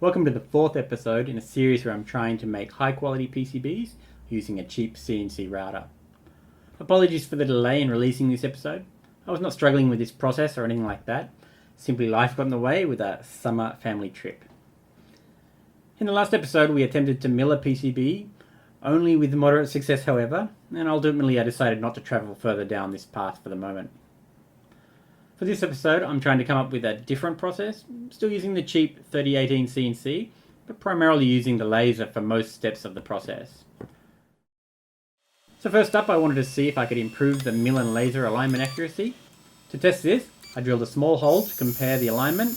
Welcome to the fourth episode in a series where I'm trying to make high quality PCBs using a cheap CNC router. Apologies for the delay in releasing this episode. I was not struggling with this process or anything like that. Simply life got in the way with a summer family trip. In the last episode we attempted to mill a PCB, only with moderate success however, and ultimately I decided not to travel further down this path for the moment. For this episode, I'm trying to come up with a different process, still using the cheap 3018 CNC, but primarily using the laser for most steps of the process. So first up, I wanted to see if I could improve the mill and laser alignment accuracy. To test this, I drilled a small hole to compare the alignment.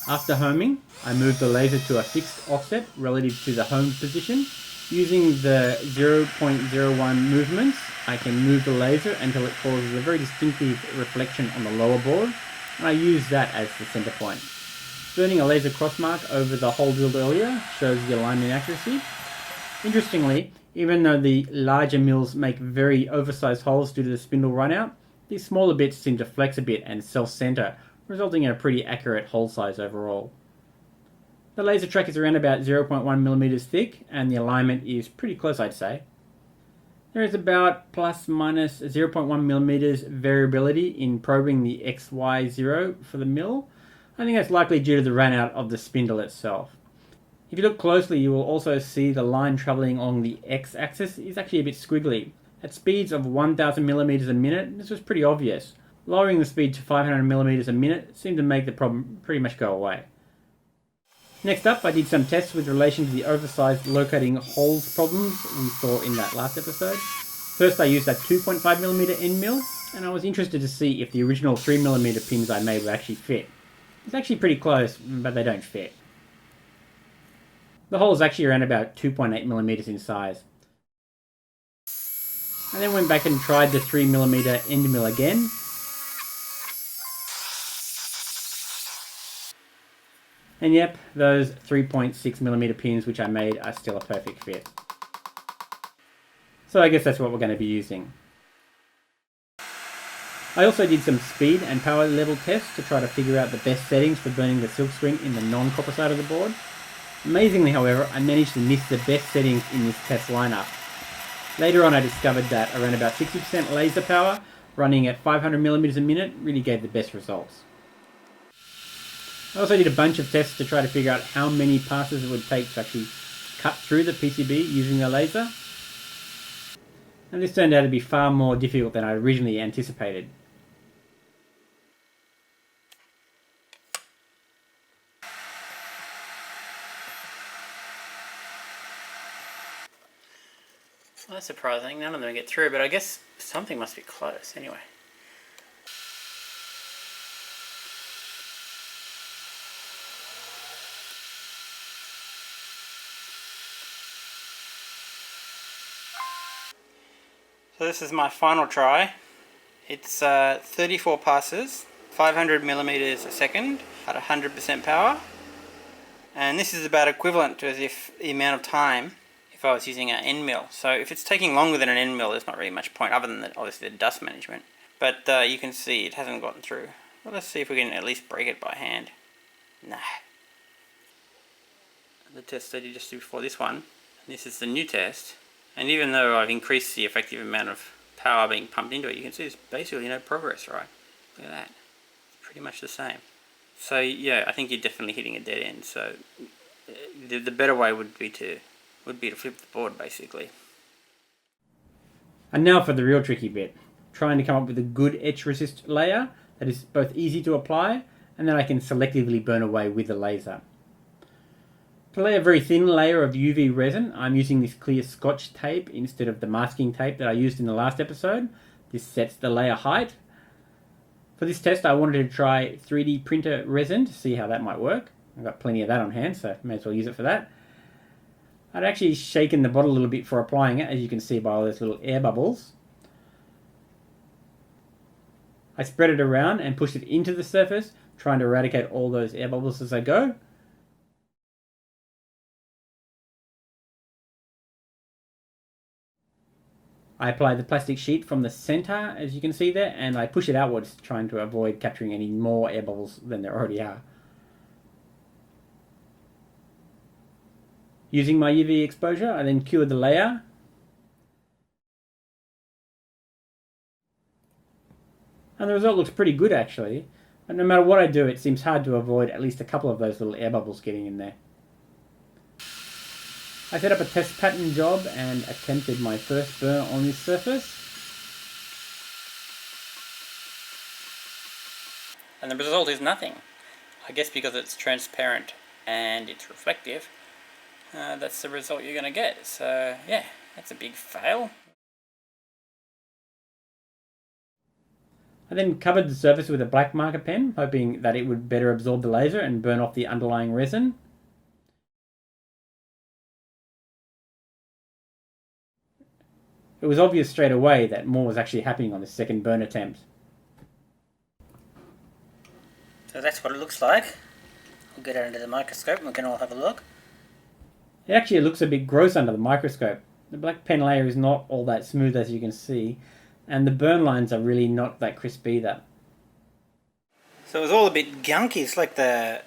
After homing, I moved the laser to a fixed offset relative to the homed position. Using the 0.01 movements, I can move the laser until it causes a very distinctive reflection on the lower board, and I use that as the center point. Burning a laser crossmark over the hole drilled earlier shows the alignment accuracy. Interestingly, even though the larger mills make very oversized holes due to the spindle runout, these smaller bits seem to flex a bit and self-center, resulting in a pretty accurate hole size overall. The laser track is around about 0.1mm thick, and the alignment is pretty close, I'd say. There is about plus minus 0.1mm variability in probing the XY0 for the mill. I think that's likely due to the runout of the spindle itself. If you look closely, you will also see the line traveling along the X-axis is actually a bit squiggly. At speeds of 1000mm a minute, this was pretty obvious. Lowering the speed to 500mm a minute seemed to make the problem pretty much go away. Next up, I did some tests with relation to the oversized locating holes problems we saw in that last episode. First, I used a 2.5mm end mill, and I was interested to see if the original 3mm pins I made would actually fit. It's actually pretty close, but they don't fit. The hole is actually around about 2.8mm in size. I then went back and tried the 3mm end mill again. And yep, those 3.6mm pins which I made are still a perfect fit. So I guess that's what we're going to be using. I also did some speed and power level tests to try to figure out the best settings for burning the silkscreen in the non-copper side of the board. Amazingly, however, I managed to miss the best settings in this test lineup. Later on I discovered that around about 60% laser power, running at 500mm a minute, really gave the best results. I also did a bunch of tests to try to figure out how many passes it would take to actually cut through the PCB using the laser. And this turned out to be far more difficult than I originally anticipated. Well, that's surprising. None of them get through, but I guess something must be close anyway. So this is my final try. It's 34 passes, 500mm a second at 100% power. And this is about equivalent to as if the amount of time if I was using an end mill. So if it's taking longer than an end mill, there's not really much point other than obviously the dust management. But you can see it hasn't gotten through. Well, let's see if we can at least break it by hand. Nah. The test I did just before this one, this is the new test. And even though I've increased the effective amount of power being pumped into it, you can see there's basically no progress, right? Look at that. It's pretty much the same. So yeah, I think you're definitely hitting a dead end. So the better way would be to flip the board, basically. And now for the real tricky bit. Trying to come up with a good etch resist layer that is both easy to apply and that I can selectively burn away with the laser. To lay a very thin layer of UV resin, I'm using this clear Scotch tape instead of the masking tape that I used in the last episode. This sets the layer height. For this test I wanted to try 3D printer resin to see how that might work. I've got plenty of that on hand, so may as well use it for that. I'd actually shaken the bottle a little bit for applying it, as you can see by all those little air bubbles. I spread it around and pushed it into the surface, trying to eradicate all those air bubbles as I go. I apply the plastic sheet from the center, as you can see there, and I push it outwards, trying to avoid capturing any more air bubbles than there already are. Using my UV exposure, I then cured the layer. And the result looks pretty good actually. But no matter what I do, it seems hard to avoid at least a couple of those little air bubbles getting in there. I set up a test pattern job and attempted my first burn on this surface. And the result is nothing. I guess because it's transparent and it's reflective, that's the result you're going to get. So yeah, that's a big fail. I then covered the surface with a black marker pen, hoping that it would better absorb the laser and burn off the underlying resin. It was obvious straight away that more was actually happening on the second burn attempt. So that's what it looks like. We'll get it under the microscope and we can all have a look. It actually looks a bit gross under the microscope. The black pen layer is not all that smooth as you can see, and the burn lines are really not that crisp either. So it was all a bit gunky. It's like the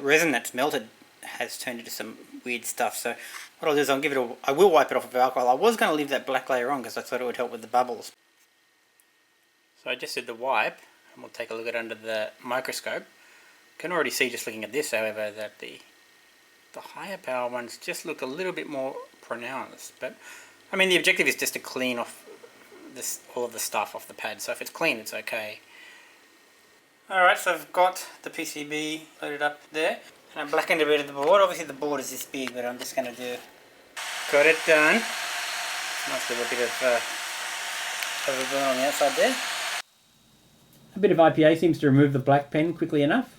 resin that's melted has turned into some weird stuff. So what I'll do is I will wipe it off with alcohol. I was going to leave that black layer on because I thought it would help with the bubbles. So I just did the wipe, and we'll take a look at it under the microscope. You can already see just looking at this, however, that the higher power ones just look a little bit more pronounced. But I mean, the objective is just to clean off all of the stuff off the pad. So if it's clean, it's okay. Alright, so I've got the PCB loaded up there. And I blackened a bit of the board. Obviously the board is this big, but I'm just going to got it done. Nice little bit of overburn on the outside there. A bit of IPA seems to remove the black pen quickly enough.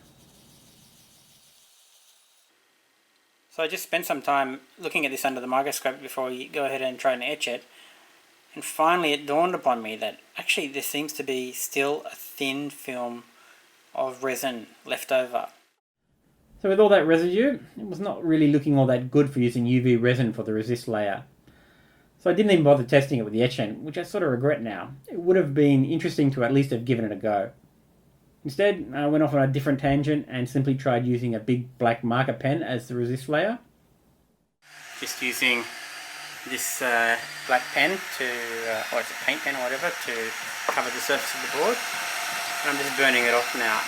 So I just spent some time looking at this under the microscope before you go ahead and try and etch it. And finally it dawned upon me that actually there seems to be still a thin film of resin left over. So with all that residue, it was not really looking all that good for using UV resin for the resist layer. So I didn't even bother testing it with the etching, which I sort of regret now. It would have been interesting to at least have given it a go. Instead, I went off on a different tangent and simply tried using a big black marker pen as the resist layer. Just using this black pen or it's a paint pen or whatever, to cover the surface of the board. And I'm just burning it off now.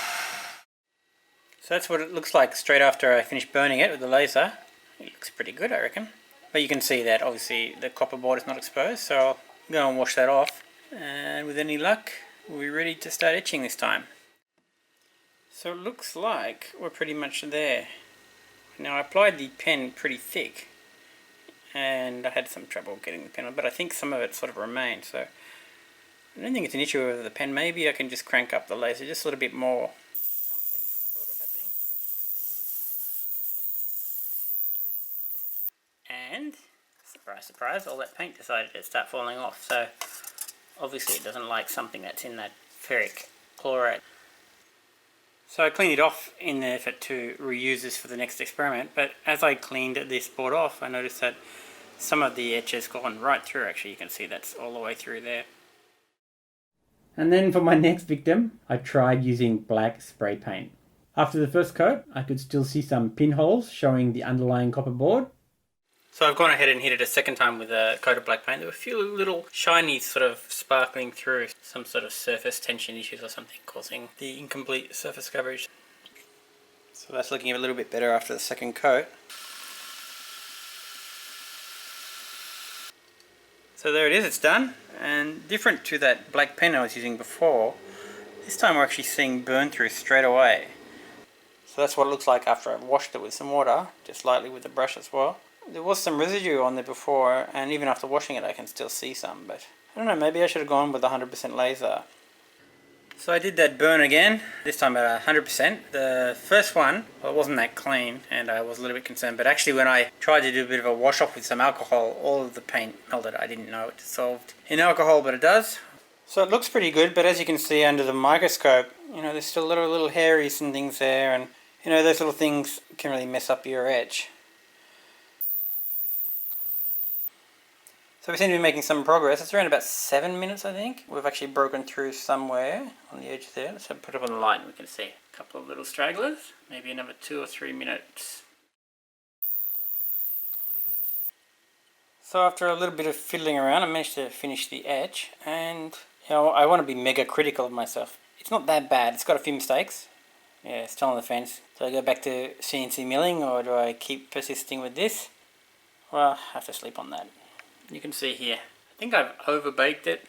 So that's what it looks like straight after I finish burning it with the laser. It looks pretty good, I reckon. But you can see that obviously the copper board is not exposed, so I'll go and wash that off. And with any luck, we'll be ready to start etching this time. So it looks like we're pretty much there. Now I applied the pen pretty thick, and I had some trouble getting the pen on, but I think some of it sort of remained. So I don't think it's an issue with the pen. Maybe I can just crank up the laser just a little bit more. And, surprise surprise, all that paint decided to start falling off. So obviously it doesn't like something that's in that ferric chloride. So I cleaned it off in the effort to reuse this for the next experiment, but as I cleaned this board off, I noticed that some of the etch has gone right through. Actually, you can see that's all the way through there. And then for my next victim, I tried using black spray paint. After the first coat, I could still see some pinholes showing the underlying copper board. So I've gone ahead and hit it a second time with a coat of black paint. There were a few little shiny sort of sparkling through, some sort of surface tension issues or something causing the incomplete surface coverage. So that's looking a little bit better after the second coat. So there it is, it's done. And different to that black pen I was using before, this time we're actually seeing burn through straight away. So that's what it looks like after I've washed it with some water, just lightly with the brush as well. There was some residue on there before, and even after washing it I can still see some, but I don't know, maybe I should have gone with 100% laser. So I did that burn again, this time at 100%. The first one, well, it wasn't that clean and I was a little bit concerned, but actually when I tried to do a bit of a wash off with some alcohol, all of the paint melted. I didn't know it dissolved in alcohol, but it does. So it looks pretty good, but as you can see under the microscope, you know, there's still little hairies and things there, and you know, those little things can really mess up your etch. So we seem to be making some progress. It's around about 7 minutes, I think. We've actually broken through somewhere on the edge there. Let's put it up on the light and we can see a couple of little stragglers. Maybe another 2 or 3 minutes. So after a little bit of fiddling around, I managed to finish the etch, and I want to be mega critical of myself. It's not that bad. It's got a few mistakes. Yeah, still on the fence. Do I go back to CNC milling, or do I keep persisting with this? Well, I have to sleep on that. You can see here, I think I've over-baked it.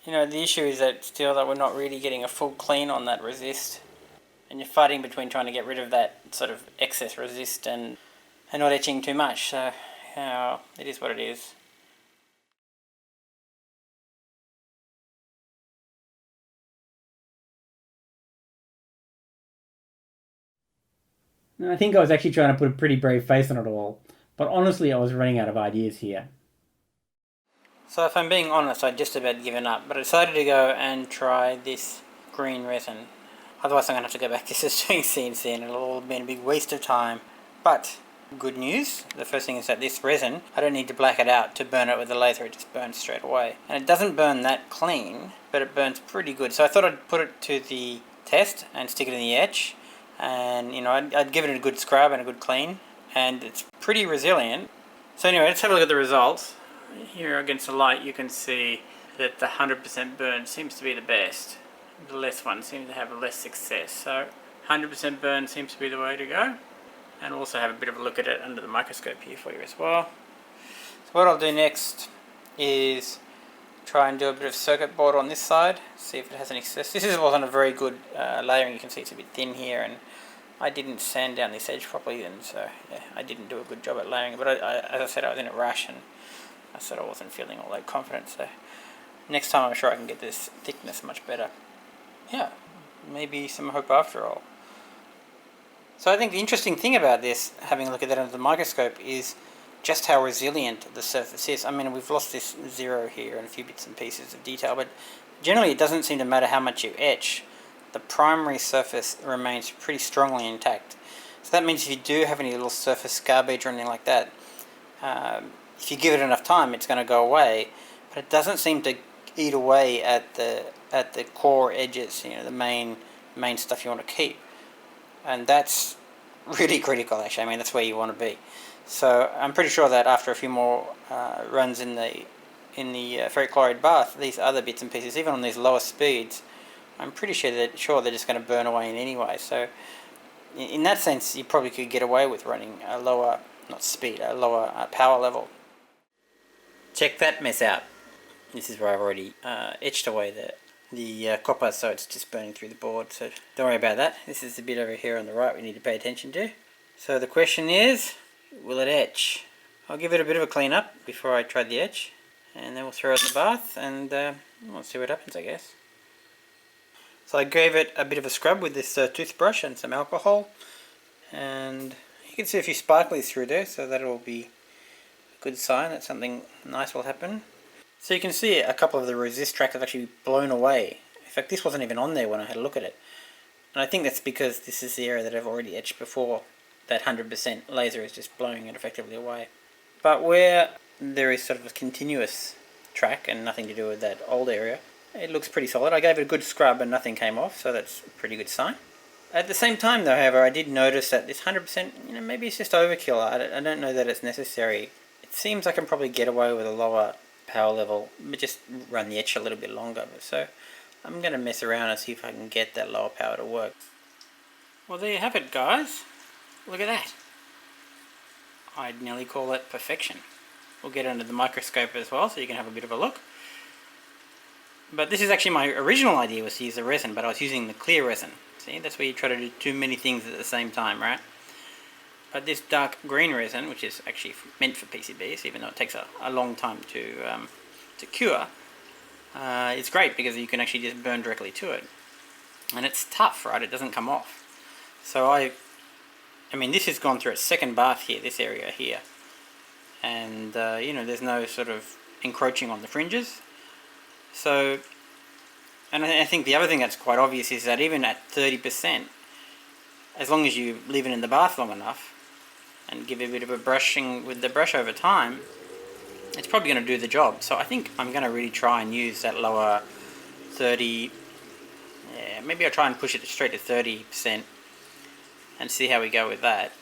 The issue is that still that we're not really getting a full clean on that resist. And you're fighting between trying to get rid of that sort of excess resist and not etching too much. So, it is what it is. I think I was actually trying to put a pretty brave face on it all, but honestly I was running out of ideas here. So if I'm being honest, I'd just about given up, but I decided to go and try this green resin. Otherwise I'm going to have to go back to just doing CNC and it'll all be a big waste of time. But good news, the first thing is that this resin, I don't need to black it out to burn it with the laser, it just burns straight away. And it doesn't burn that clean, but it burns pretty good. So I thought I'd put it to the test and stick it in the etch. And I'd give it a good scrub and a good clean, and it's pretty resilient. So anyway, let's have a look at the results. Here against the light you can see that the 100% burn seems to be the best. The less one seems to have less success. So 100% burn seems to be the way to go. And also have a bit of a look at it under the microscope here for you as well. So what I'll do next is try and do a bit of circuit board on this side, see if it has any success. This wasn't a very good layering. You can see it's a bit thin here, and I didn't sand down this edge properly, and so yeah, I didn't do a good job at layering. But as I said, I was in a rush, and I said I wasn't feeling all that confident. So next time I'm sure I can get this thickness much better. Yeah, maybe some hope after all. So I think the interesting thing about this, having a look at that under the microscope, is just how resilient the surface is. I mean, we've lost this zero here and a few bits and pieces of detail, but generally it doesn't seem to matter how much you etch. The primary surface remains pretty strongly intact. So that means if you do have any little surface garbage or anything like that, if you give it enough time, it's going to go away. But it doesn't seem to eat away at the core edges, the main stuff you want to keep. And that's really critical, actually. I mean, that's where you want to be. So I'm pretty sure that after a few more runs in the ferric chloride bath, these other bits and pieces, even on these lower speeds, I'm pretty sure they're just going to burn away in any way. So in that sense, you probably could get away with running a lower, a lower power level. Check that mess out. This is where I've already etched away the copper, so it's just burning through the board. So don't worry about that. This is the bit over here on the right we need to pay attention to. So the question is, will it etch? I'll give it a bit of a clean up before I try the etch, and then we'll throw it in the bath and we'll see what happens, I guess. So I gave it a bit of a scrub with this toothbrush and some alcohol, and you can see a few sparklies through there, so that'll be a good sign that something nice will happen. So you can see a couple of the resist tracks have actually blown away. In fact, this wasn't even on there when I had a look at it. And I think that's because this is the area that I've already etched before. That 100% laser is just blowing it effectively away. But where there is sort of a continuous track and nothing to do with that old area, it looks pretty solid. I gave it a good scrub and nothing came off, so that's a pretty good sign. At the same time though, however, I did notice that this 100%, maybe it's just overkill. I don't know that it's necessary. It seems I can probably get away with a lower power level, but just run the etch a little bit longer. So I'm going to mess around and see if I can get that lower power to work. Well, there you have it, guys. Look at that. I'd nearly call that perfection. We'll get under the microscope as well so you can have a bit of a look. But this is actually my original idea, was to use the resin, but I was using the clear resin. See, that's where you try to do too many things at the same time, right? But this dark green resin, which is actually meant for PCBs, even though it takes a long time to cure, it's great because you can actually just burn directly to it. And it's tough, right? It doesn't come off. So I mean, this has gone through its second bath here, this area here. And, there's no sort of encroaching on the fringes. So, and I think the other thing that's quite obvious is that even at 30%, as long as you leave it in the bath long enough and give it a bit of a brushing with the brush over time, it's probably going to do the job. So I think I'm going to really try and use that lower 30, yeah, maybe I'll try and push it straight to 30% and see how we go with that.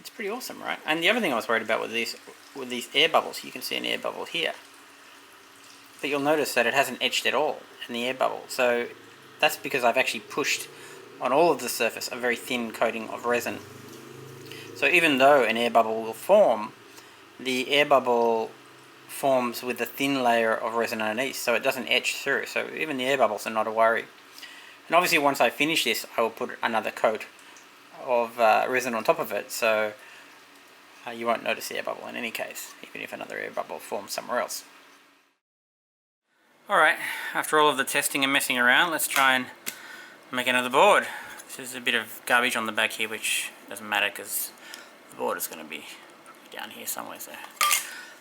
It's pretty awesome, right? And the other thing I was worried about with these air bubbles, you can see an air bubble here. But you'll notice that it hasn't etched at all in the air bubble. So that's because I've actually pushed on all of the surface a very thin coating of resin. So even though an air bubble will form, the air bubble forms with a thin layer of resin underneath, so it doesn't etch through. So even the air bubbles are not a worry. And obviously once I finish this, I will put another coat of resin on top of it, so you won't notice the air bubble in any case, even if another air bubble forms somewhere else. Alright, after all of the testing and messing around, let's try and make another board. There's a bit of garbage on the back here, which doesn't matter because the board is going to be down here somewhere, so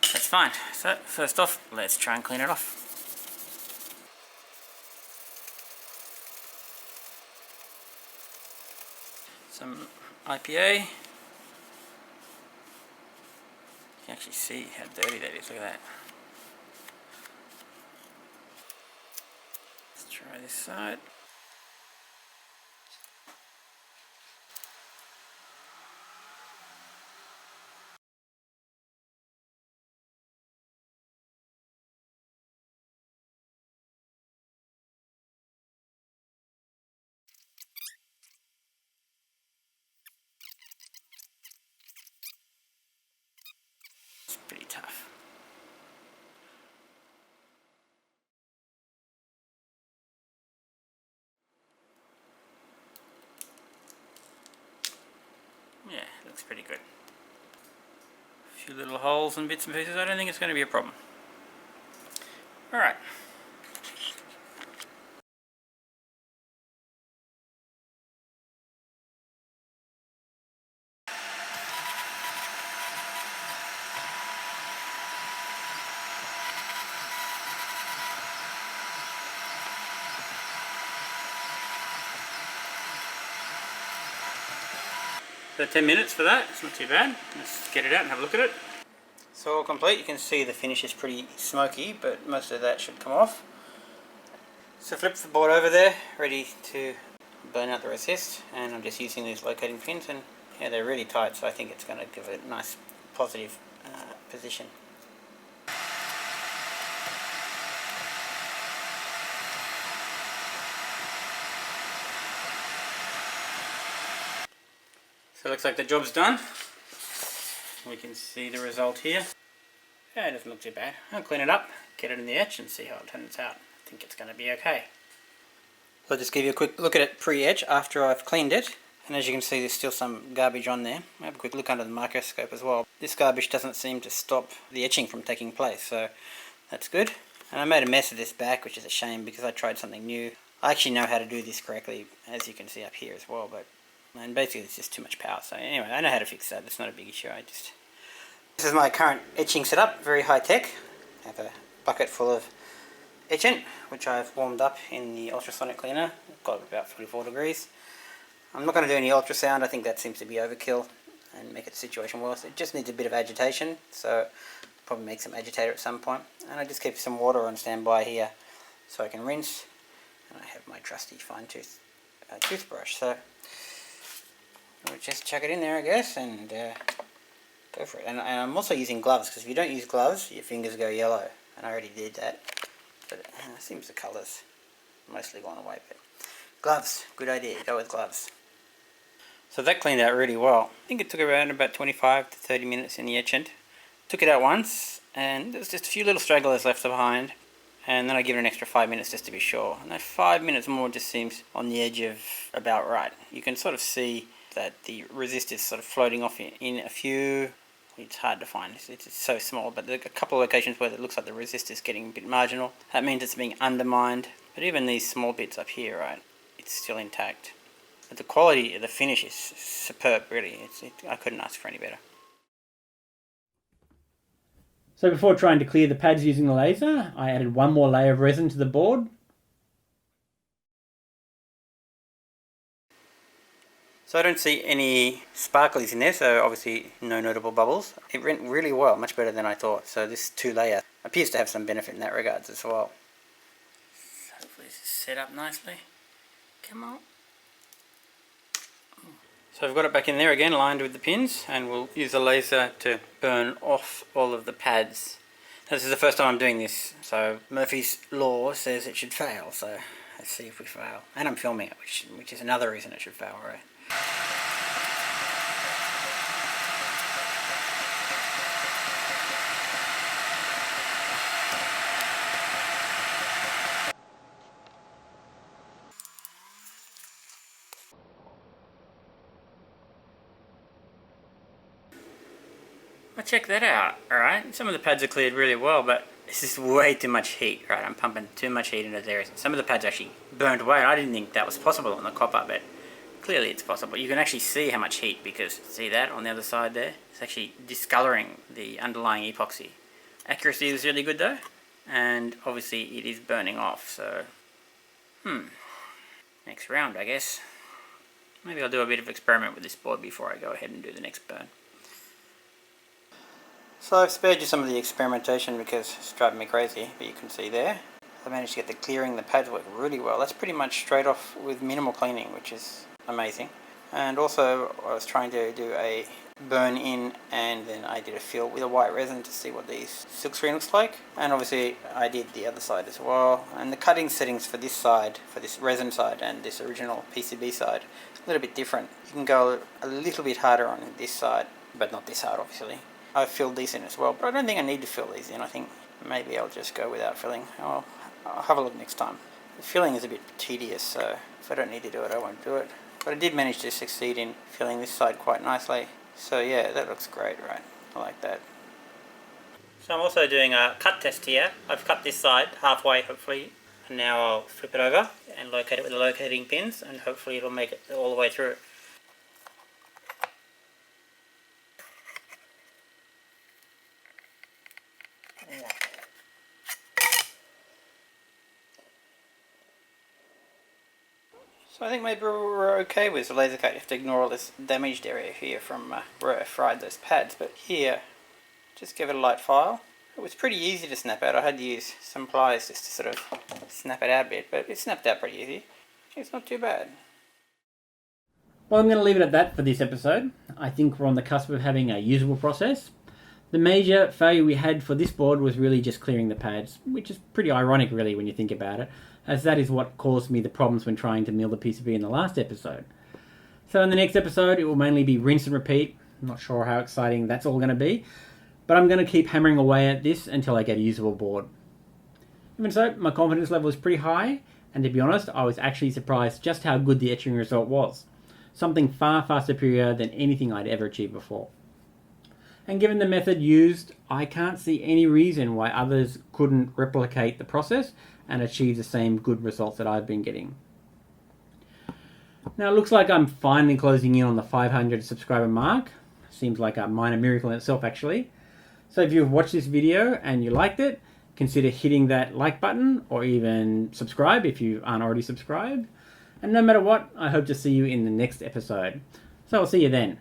that's fine. So first off, let's try and clean it off. Some IPA. You can actually see how dirty that is, look at that. Let's try this side. It's pretty tough. Yeah, it looks pretty good. A few little holes and bits and pieces. I don't think it's going to be a problem. Alright. So 10 minutes for that, it's not too bad. Let's get it out and have a look at it. So all complete, you can see the finish is pretty smoky, but most of that should come off. So flip the board over there, ready to burn out the resist, and I'm just using these locating pins, and yeah, they're really tight, so I think it's going to give it a nice positive position. So it looks like the job's done. We can see the result here. Yeah, it doesn't look too bad. I'll clean it up, get it in the etch and see how it turns out. I think it's going to be okay. So I'll just give you a quick look at it pre-etch after I've cleaned it. And as you can see, there's still some garbage on there. I'll have a quick look under the microscope as well. This garbage doesn't seem to stop the etching from taking place, so that's good. And I made a mess of this back, which is a shame because I tried something new. I actually know how to do this correctly, as you can see up here as well, and basically it's just too much power. So anyway, I know how to fix that. It's not a big issue. This is my current etching setup, very high tech. I have a bucket full of etchant, which I've warmed up in the ultrasonic cleaner. I've got about 44 degrees. I'm not going to do any ultrasound. I think that seems to be overkill and make the situation worse. It just needs a bit of agitation, so I'll probably make some agitator at some point. And I just keep some water on standby here so I can rinse. And I have my trusty fine tooth toothbrush, so I'll just chuck it in there, I guess, and go for it. And I'm also using gloves, because if you don't use gloves, your fingers go yellow. And I already did that. But it seems the colour's mostly gone away. But gloves, good idea, go with gloves. So that cleaned out really well. I think it took around about 25 to 30 minutes in the etchant. Took it out once, and there's just a few little stragglers left behind. And then I give it an extra 5 minutes just to be sure. And that 5 minutes more just seems on the edge of about right. You can sort of see that the resist is sort of floating off in a few. It's hard to find, it's so small, but there are a couple of locations where it looks like the resist is getting a bit marginal. That means it's being undermined, but even these small bits up here, right, it's still intact. But the quality of the finish is superb, really. I couldn't ask for any better. So before trying to clear the pads using the laser, I added one more layer of resin to the board. So I don't see any sparklies in there, so obviously no notable bubbles. It went really well, much better than I thought. So this 2-layer appears to have some benefit in that regards as well. Hopefully this is set up nicely. Come on. So I've got it back in there again, lined with the pins, and we'll use a laser to burn off all of the pads. This is the first time I'm doing this, so Murphy's Law says it should fail, so let's see if we fail. And I'm filming it, which is another reason it should fail, right? Well, check that out, alright? Some of the pads are cleared really well, but this is way too much heat, right? I'm pumping too much heat into there. Some of the pads actually burned away. I didn't think that was possible on the copper, but clearly it's possible. You can actually see how much heat, because see that on the other side there? It's actually discoloring the underlying epoxy. Accuracy is really good though, and obviously it is burning off, so next round, I guess. Maybe I'll do a bit of experiment with this board before I go ahead and do the next burn. So I've spared you some of the experimentation because it's driving me crazy, but you can see there I managed to get the clearing the pads work really well. That's pretty much straight off with minimal cleaning, which is amazing. And also I was trying to do a burn in, and then I did a fill with a white resin to see what these silkscreen looks like. And obviously I did the other side as well. And the cutting settings for this side, for this resin side and this original PCB side, a little bit different. You can go a little bit harder on this side, but not this hard obviously. I've filled these in as well, but I don't think I need to fill these in. I think maybe I'll just go without filling. I'll have a look next time. The filling is a bit tedious, so if I don't need to do it, I won't do it. But I did manage to succeed in filling this side quite nicely. So yeah, that looks great, right? I like that. So I'm also doing a cut test here. I've cut this side halfway, hopefully, and now I'll flip it over and locate it with the locating pins, and hopefully it'll make it all the way through. So I think maybe we're okay with the laser cut. You have to ignore all this damaged area here from where I fried those pads. But here, just give it a light file. It was pretty easy to snap out. I had to use some pliers just to sort of snap it out a bit, but it snapped out pretty easy. It's not too bad. Well, I'm going to leave it at that for this episode. I think we're on the cusp of having a usable process. The major failure we had for this board was really just clearing the pads, which is pretty ironic really when you think about it, as that is what caused me the problems when trying to mill the PCB in the last episode. So in the next episode it will mainly be rinse and repeat. I'm not sure how exciting that's all going to be, but I'm going to keep hammering away at this until I get a usable board. Even so, my confidence level is pretty high, and to be honest, I was actually surprised just how good the etching result was. Something far, far superior than anything I'd ever achieved before. And given the method used, I can't see any reason why others couldn't replicate the process and achieve the same good results that I've been getting. Now it looks like I'm finally closing in on the 500 subscriber mark. Seems like a minor miracle in itself actually. So if you've watched this video and you liked it, consider hitting that like button or even subscribe if you aren't already subscribed. And no matter what, I hope to see you in the next episode. So I'll see you then.